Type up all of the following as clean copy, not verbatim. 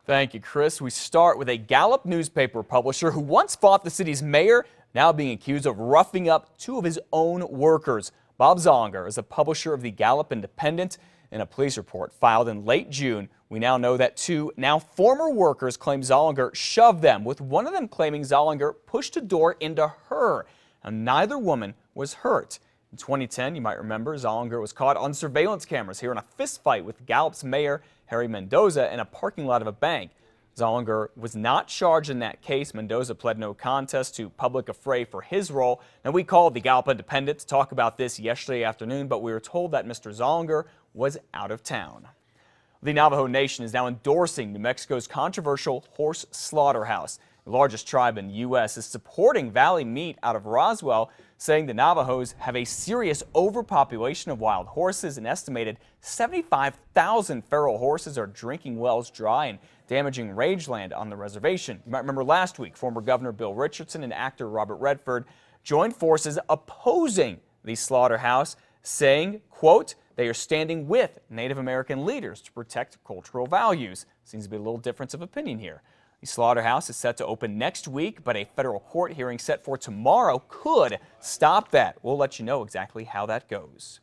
Thank you, Chris. We start with a Gallup newspaper publisher who once fought the city's mayor, now being accused of roughing up two of his own workers. Bob Zollinger is a publisher of the Gallup Independent. In a police report filed in late June, we now know that two now former workers claim Zollinger shoved them, with one of them claiming Zollinger pushed a door into her. Now, neither woman was hurt. In 2010, you might remember, Zollinger was caught on surveillance cameras here in a fistfight with Gallup's mayor, Harry Mendoza, in a parking lot of a bank. Zollinger was not charged in that case. Mendoza pled no contest to public affray for his role. Now, we called the Gallup Independent to talk about this yesterday afternoon, but we were told that Mr. Zollinger was out of town. The Navajo Nation is now endorsing New Mexico's controversial horse slaughterhouse. The largest tribe in the U.S. is supporting Valley Meat out of Roswell, saying the Navajos have a serious overpopulation of wild horses. An estimated 75,000 feral horses are drinking wells dry and damaging rangeland on the reservation. You might remember last week, former Governor Bill Richardson and actor Robert Redford joined forces opposing the slaughterhouse, saying, quote, they are standing with Native American leaders to protect cultural values. Seems to be a little difference of opinion here. The slaughterhouse is set to open next week, but a federal court hearing set for tomorrow could stop that. We'll let you know exactly how that goes.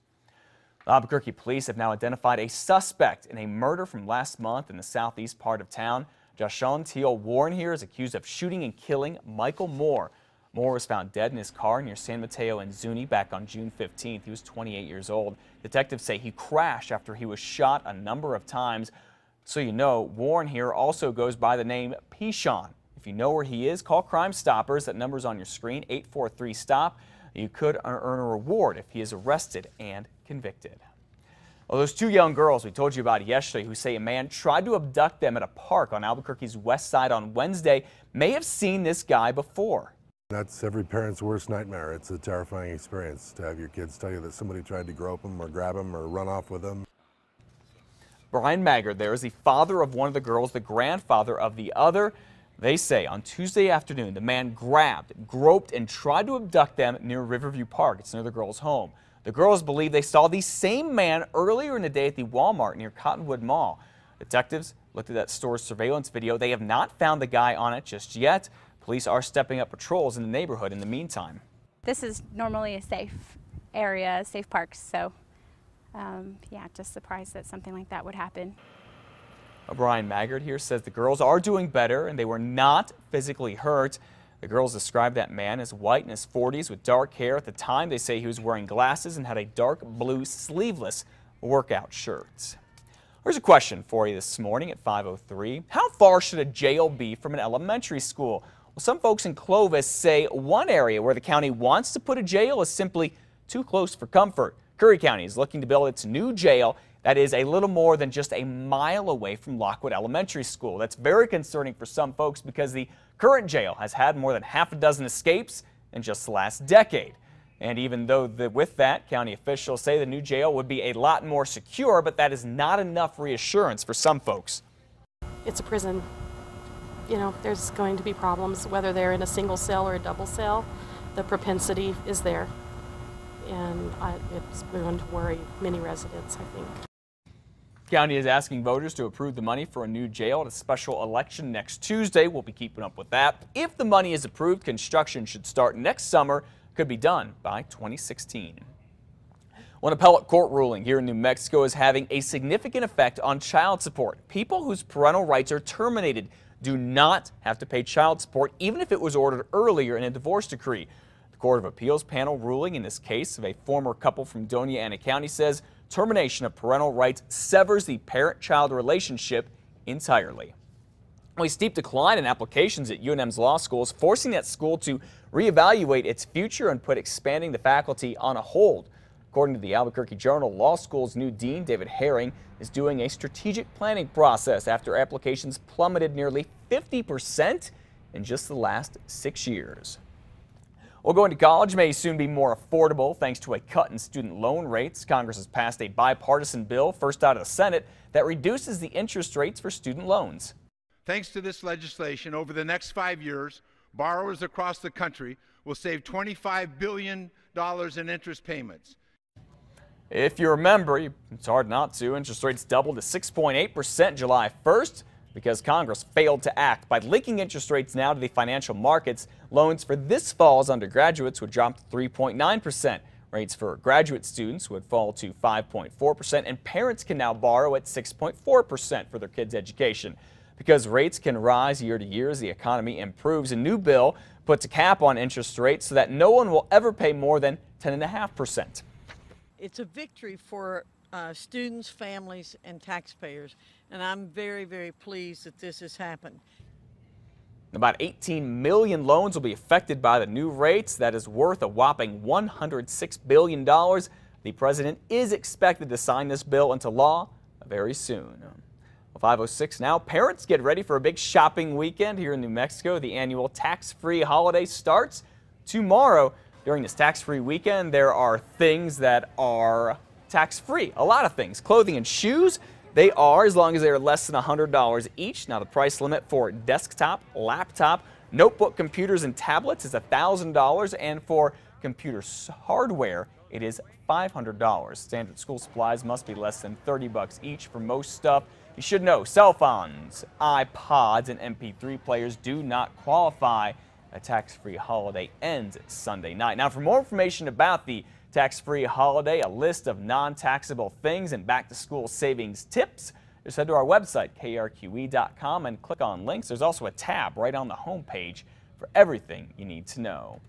The Albuquerque police have now identified a suspect in a murder from last month in the southeast part of town. Jashon Teal Warren here is accused of shooting and killing Michael Moore. Moore was found dead in his car near San Mateo and Zuni back on June 15th. He was 28 years old. Detectives say he crashed after he was shot a number of times. So you know, Warren here also goes by the name Pishon. If you know where he is, call Crime Stoppers. That number's on your screen, 843-STOP. You could earn a reward if he is arrested and convicted. Well, those two young girls we told you about yesterday who say a man tried to abduct them at a park on Albuquerque's west side on Wednesday may have seen this guy before. That's every parent's worst nightmare. It's a terrifying experience to have your kids tell you that somebody tried to grope them or grab them or run off with them. Brian Maggard there is the father of one of the girls, the grandfather of the other. They say on Tuesday afternoon, the man grabbed, groped, and tried to abduct them near Riverview Park. It's near the girls' home. The girls believe they saw the same man earlier in the day at the Walmart near Cottonwood Mall. Detectives looked at that store's surveillance video. They have not found the guy on it just yet. Police are stepping up patrols in the neighborhood in the meantime. This is normally a safe area, safe parks, so yeah, just surprised that something like that would happen. Brian Maggard here says the girls are doing better and they were not physically hurt. The girls described that man as white in his 40s with dark hair. At the time, they say he was wearing glasses and had a dark blue sleeveless workout shirt. Here's a question for you this morning at 5:03. How far should a jail be from an elementary school? Well, some folks in Clovis say one area where the county wants to put a jail is simply too close for comfort. Curry County is looking to build its new jail that is a little more than just a mile away from Lockwood Elementary School. That's very concerning for some folks because the current jail has had more than half a dozen escapes in just the last decade. And even though with that, county officials say the new jail would be a lot more secure, but that is not enough reassurance for some folks. It's a prison. You know, there's going to be problems, whether they're in a single cell or a double cell. The propensity is there, and it's going to worry many residents, I think. County is asking voters to approve the money for a new jail at a special election next Tuesday. We'll be keeping up with that. If the money is approved, construction should start next summer, could be done by 2016. One appellate court ruling here in New Mexico is having a significant effect on child support. People whose parental rights are terminated do not have to pay child support, even if it was ordered earlier in a divorce decree. The Court of Appeals panel ruling in this case of a former couple from Doña Ana County says termination of parental rights severs the parent-child relationship entirely. A steep decline in applications at UNM's law school is forcing that school to reevaluate its future and put expanding the faculty on a hold. According to the Albuquerque Journal, law school's new dean, David Herring, is doing a strategic planning process after applications plummeted nearly 50% in just the last 6 years. Well, going to college may soon be more affordable thanks to a cut in student loan rates. Congress has passed a bipartisan bill, first out of the Senate, that reduces the interest rates for student loans. Thanks to this legislation, over the next 5 years, borrowers across the country will save $25 billion in interest payments. If you remember, it's hard not to, interest rates doubled to 6.8% July 1st. because Congress failed to act by linking interest rates now to the financial markets. Loans for this fall's undergraduates would drop to 3.9%. Rates for graduate students would fall to 5.4%, and parents can now borrow at 6.4% for their kids' education. Because rates can rise year to year as the economy improves, a new bill puts a cap on interest rates so that no one will ever pay more than 10.5%. It's a victory for students, families, and taxpayers, and I'm very, very pleased that this has happened. About 18 million loans will be affected by the new rates. That is worth a whopping $106 billion. The president is expected to sign this bill into law very soon. Well, 5:06 now. Parents, get ready for a big shopping weekend here in New Mexico. The annual tax-free holiday starts tomorrow. During this tax-free weekend, there are things that are tax-free. A lot of things. Clothing and shoes. They are, as long as they are less than $100 each. Now, the price limit for desktop, laptop, notebook computers, and tablets is $1,000, and for computer hardware, it is $500. Standard school supplies must be less than $30 each for most stuff. You should know cell phones, iPods, and MP3 players do not qualify. A tax-free holiday ends Sunday night. Now, for more information about the tax-free holiday, a list of non-taxable things, and back-to-school savings tips, just head to our website, KRQE.com, and click on links. There's also a tab right on the home page for everything you need to know.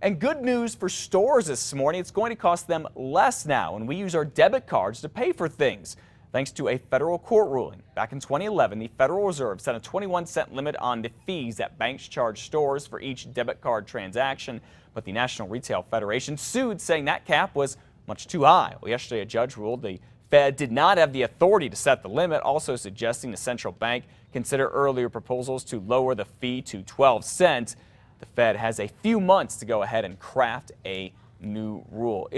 And good news for stores this morning. It's going to cost them less now when we use our debit cards to pay for things. Thanks to a federal court ruling. Back in 2011, the Federal Reserve set a 21-cent limit on the fees that banks charge stores for each debit card transaction, but the National Retail Federation sued, saying that cap was much too high. Well, yesterday, a judge ruled the Fed did not have the authority to set the limit, also suggesting the central bank consider earlier proposals to lower the fee to 12 cents. The Fed has a few months to go ahead and craft a new rule.